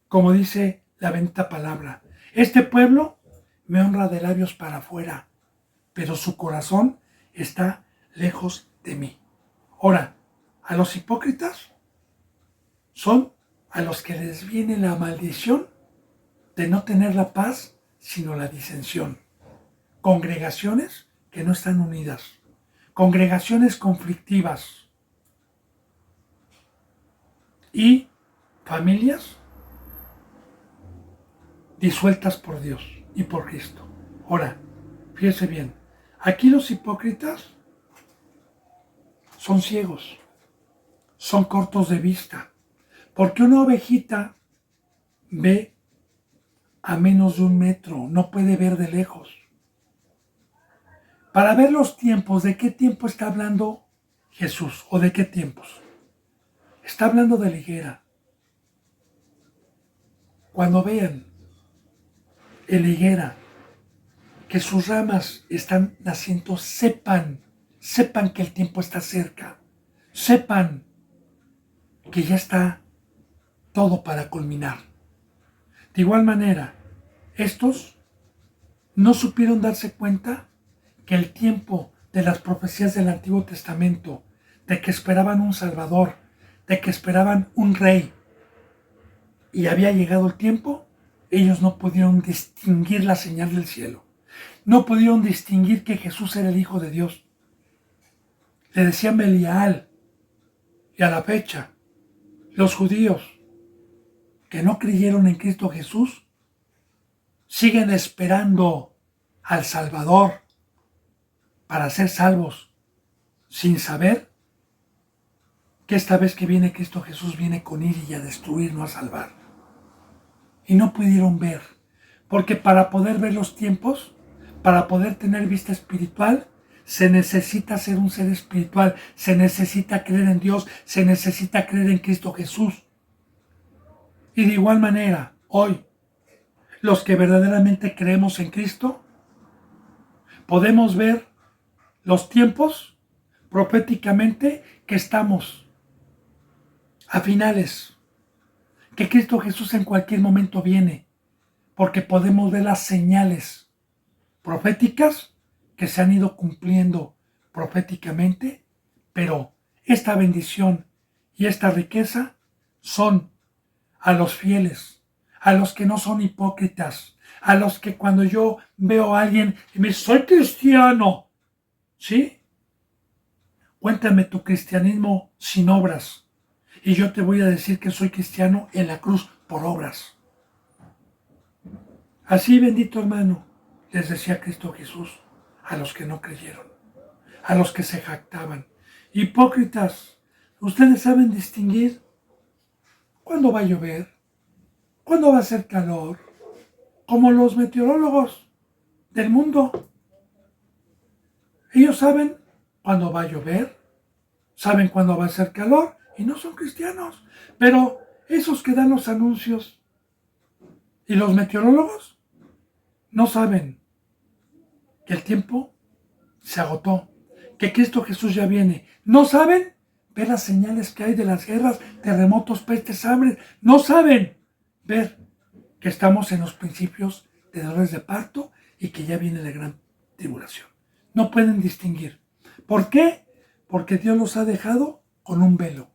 como dice la bendita palabra, este pueblo me honra de labios para afuera, pero su corazón está lejos de mí. Ahora, a los hipócritas son a los que les viene la maldición de no tener la paz, sino la disensión. Congregaciones que no están unidas, congregaciones conflictivas y familias disueltas por Dios y por Cristo. Ahora, fíjese bien, aquí los hipócritas son ciegos, son cortos de vista, porque una ovejita ve a menos de 1 metro, no puede ver de lejos. Para ver los tiempos, ¿de qué tiempo está hablando Jesús? ¿O de qué tiempos? Está hablando de la higuera. Cuando vean en la higuera que sus ramas están naciendo, sepan que el tiempo está cerca, sepan que ya está todo para culminar. De igual manera, estos no supieron darse cuenta que el tiempo de las profecías del Antiguo Testamento, de que esperaban un Salvador, de que esperaban un Rey, y había llegado el tiempo, ellos no pudieron distinguir la señal del cielo. No pudieron distinguir que Jesús era el Hijo de Dios. Le decían Belial, y a la fecha, los judíos que no creyeron en Cristo Jesús, siguen esperando al Salvador para ser salvos, sin saber que esta vez que viene Cristo Jesús viene con ira y a destruir, no a salvar. Y no pudieron ver, porque para poder ver los tiempos, para poder tener vista espiritual, se necesita ser un ser espiritual, se necesita creer en Dios, se necesita creer en Cristo Jesús. Y de igual manera, hoy, los que verdaderamente creemos en Cristo, podemos ver los tiempos proféticamente que estamos a finales, que Cristo Jesús en cualquier momento viene, porque podemos ver las señales proféticas que se han ido cumpliendo proféticamente, pero esta bendición y esta riqueza son a los fieles, a los que no son hipócritas, a los que cuando yo veo a alguien y me dice, soy cristiano, ¿sí? Cuéntame tu cristianismo sin obras y yo te voy a decir que soy cristiano en la cruz por obras. Así, bendito hermano, les decía Cristo Jesús a los que no creyeron, a los que se jactaban. Hipócritas, ustedes saben distinguir cuándo va a llover, cuándo va a hacer calor, como los meteorólogos del mundo. Ellos saben cuándo va a llover, saben cuándo va a hacer calor y no son cristianos. Pero esos que dan los anuncios y los meteorólogos no saben que el tiempo se agotó, que Cristo Jesús ya viene. No saben ver las señales que hay de las guerras, terremotos, pestes, hambre. No saben ver que estamos en los principios de dolores de parto y que ya viene la gran tribulación. No pueden distinguir. ¿Por qué? Porque Dios los ha dejado con un velo.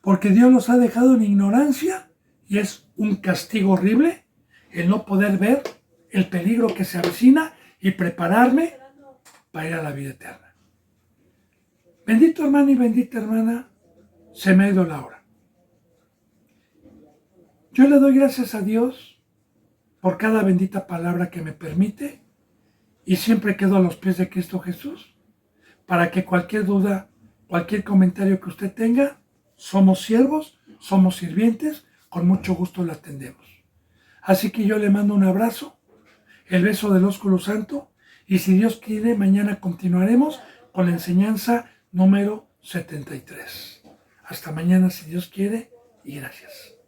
Porque Dios los ha dejado en ignorancia y es un castigo horrible el no poder ver el peligro que se avecina y prepararme para ir a la vida eterna. Bendito hermano y bendita hermana, se me ha ido la hora. Yo le doy gracias a Dios por cada bendita palabra que me permite y siempre quedo a los pies de Cristo Jesús para que cualquier duda, cualquier comentario que usted tenga, somos siervos, somos sirvientes, con mucho gusto le atendemos. Así que yo le mando un abrazo, el beso del ósculo santo, y si Dios quiere, mañana continuaremos con la enseñanza número 73. Hasta mañana, si Dios quiere, y gracias.